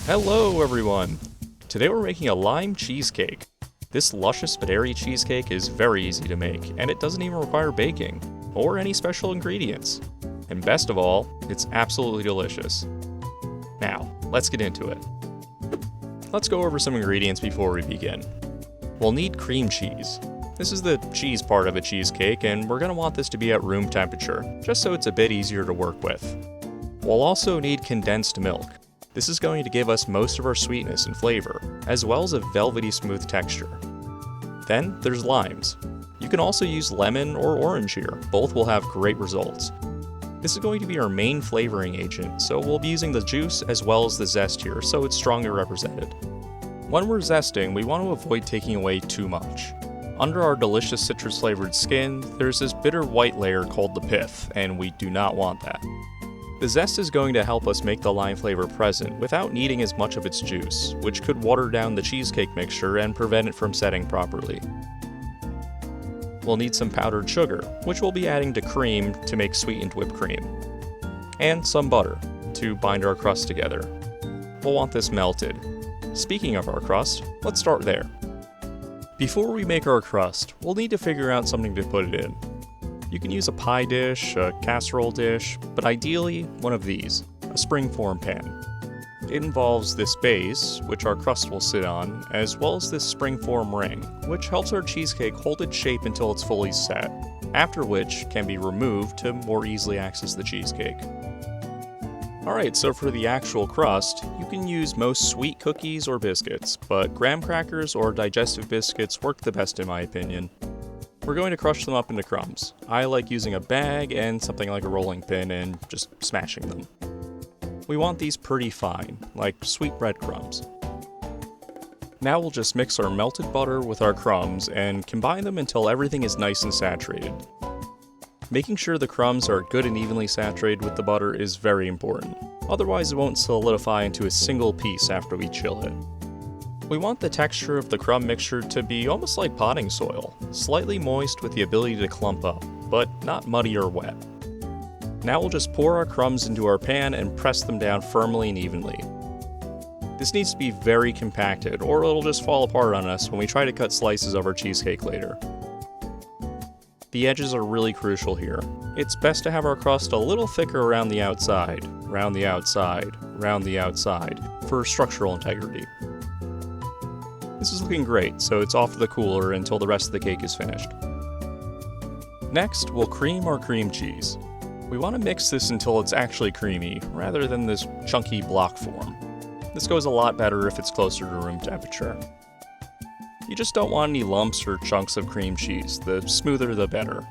Hello everyone! Today we're making a lime cheesecake. This luscious but airy cheesecake is very easy to make, and it doesn't even require baking, or any special ingredients. And best of all, it's absolutely delicious. Now, let's get into it. Let's go over some ingredients before we begin. We'll need cream cheese. This is the cheese part of a cheesecake, and we're going to want this to be at room temperature, just so it's a bit easier to work with. We'll also need condensed milk. This is going to give us most of our sweetness and flavor, as well as a velvety smooth texture. Then there's limes. You can also use lemon or orange here, both will have great results. This is going to be our main flavoring agent, so we'll be using the juice as well as the zest here, so it's strongly represented. When we're zesting, we want to avoid taking away too much. Under our delicious citrus flavored skin, there's this bitter white layer called the pith, and we do not want that. The zest is going to help us make the lime flavor present without needing as much of its juice, which could water down the cheesecake mixture and prevent it from setting properly. We'll need some powdered sugar, which we'll be adding to cream to make sweetened whipped cream. And some butter, to bind our crust together. We'll want this melted. Speaking of our crust, let's start there. Before we make our crust, we'll need to figure out something to put it in. You can use a pie dish, a casserole dish, but ideally one of these, a springform pan. It involves this base, which our crust will sit on, as well as this springform ring, which helps our cheesecake hold its shape until it's fully set, after which can be removed to more easily access the cheesecake. Alright, so for the actual crust, you can use most sweet cookies or biscuits, but graham crackers or digestive biscuits work the best in my opinion. We're going to crush them up into crumbs. I like using a bag and something like a rolling pin and just smashing them. We want these pretty fine, like sweet breadcrumbs. Now we'll just mix our melted butter with our crumbs and combine them until everything is nice and saturated. Making sure the crumbs are good and evenly saturated with the butter is very important, otherwise it won't solidify into a single piece after we chill it. We want the texture of the crumb mixture to be almost like potting soil, slightly moist with the ability to clump up, but not muddy or wet. Now we'll just pour our crumbs into our pan and press them down firmly and evenly. This needs to be very compacted, or it'll just fall apart on us when we try to cut slices of our cheesecake later. The edges are really crucial here. It's best to have our crust a little thicker around the outside, round the outside, round the outside, for structural integrity. This is looking great, so it's off to the cooler until the rest of the cake is finished. Next, we'll cream our cream cheese. We want to mix this until it's actually creamy, rather than this chunky block form. This goes a lot better if it's closer to room temperature. You just don't want any lumps or chunks of cream cheese, the smoother the better.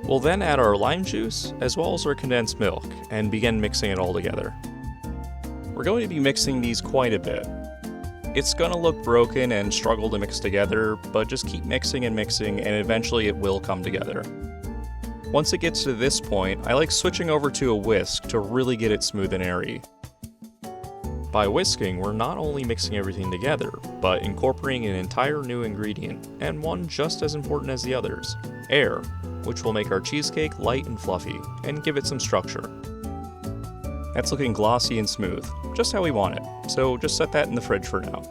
We'll then add our lime juice, as well as our condensed milk, and begin mixing it all together. We're going to be mixing these quite a bit. It's gonna look broken and struggle to mix together, but just keep mixing and mixing and eventually it will come together. Once it gets to this point, I like switching over to a whisk to really get it smooth and airy. By whisking, we're not only mixing everything together, but incorporating an entire new ingredient, and one just as important as the others, air, which will make our cheesecake light and fluffy, and give it some structure. That's looking glossy and smooth, just how we want it, so just set that in the fridge for now.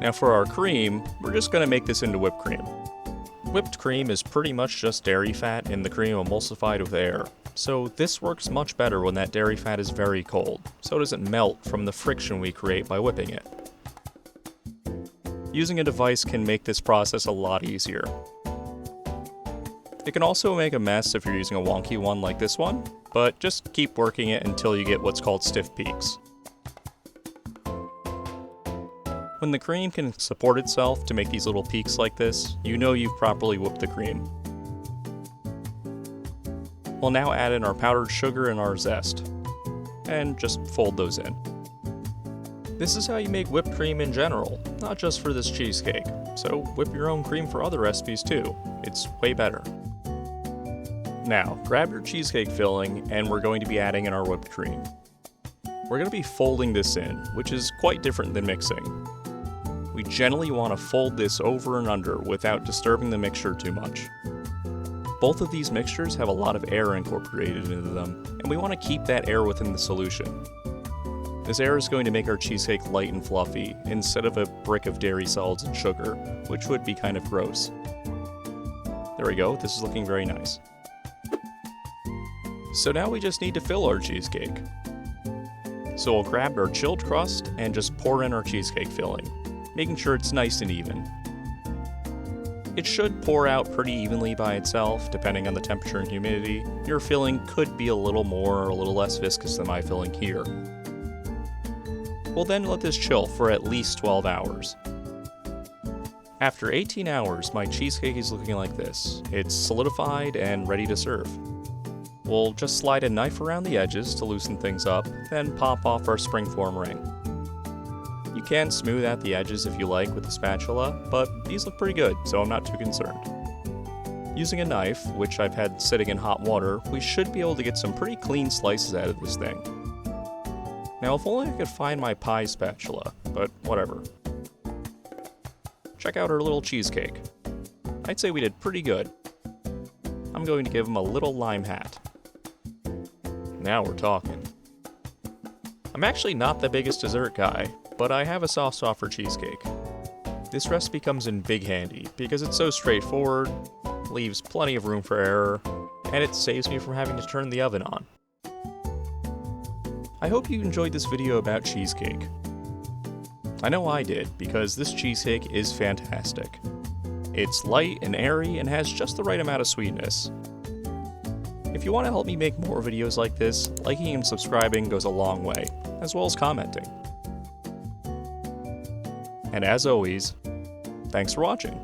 Now for our cream, we're just going to make this into whipped cream. Whipped cream is pretty much just dairy fat and the cream emulsified with air, so this works much better when that dairy fat is very cold, so it doesn't melt from the friction we create by whipping it. Using a device can make this process a lot easier. It can also make a mess if you're using a wonky one like this one, but just keep working it until you get what's called stiff peaks. When the cream can support itself to make these little peaks like this, you know you've properly whipped the cream. We'll now add in our powdered sugar and our zest, and just fold those in. This is how you make whipped cream in general, not just for this cheesecake, so whip your own cream for other recipes too. It's way better. Now, grab your cheesecake filling, and we're going to be adding in our whipped cream. We're going to be folding this in, which is quite different than mixing. We generally want to fold this over and under without disturbing the mixture too much. Both of these mixtures have a lot of air incorporated into them, and we want to keep that air within the solution. This air is going to make our cheesecake light and fluffy, instead of a brick of dairy solids and sugar, which would be kind of gross. There we go, this is looking very nice. So now we just need to fill our cheesecake. So we'll grab our chilled crust and just pour in our cheesecake filling, making sure it's nice and even. It should pour out pretty evenly by itself, depending on the temperature and humidity. Your filling could be a little more or a little less viscous than my filling here. We'll then let this chill for at least 12 hours. After 18 hours, my cheesecake is looking like this. It's solidified and ready to serve. We'll just slide a knife around the edges to loosen things up, then pop off our springform ring. You can smooth out the edges if you like with the spatula, but these look pretty good, so I'm not too concerned. Using a knife, which I've had sitting in hot water, we should be able to get some pretty clean slices out of this thing. Now if only I could find my pie spatula, but whatever. Check out our little cheesecake. I'd say we did pretty good. I'm going to give him a little lime hat. Now we're talking. I'm actually not the biggest dessert guy, but I have a soft spot for cheesecake. This recipe comes in big handy because it's so straightforward, leaves plenty of room for error, and it saves me from having to turn the oven on. I hope you enjoyed this video about cheesecake. I know I did, because this cheesecake is fantastic. It's light and airy and has just the right amount of sweetness. If you want to help me make more videos like this, liking and subscribing goes a long way, as well as commenting. And as always, thanks for watching.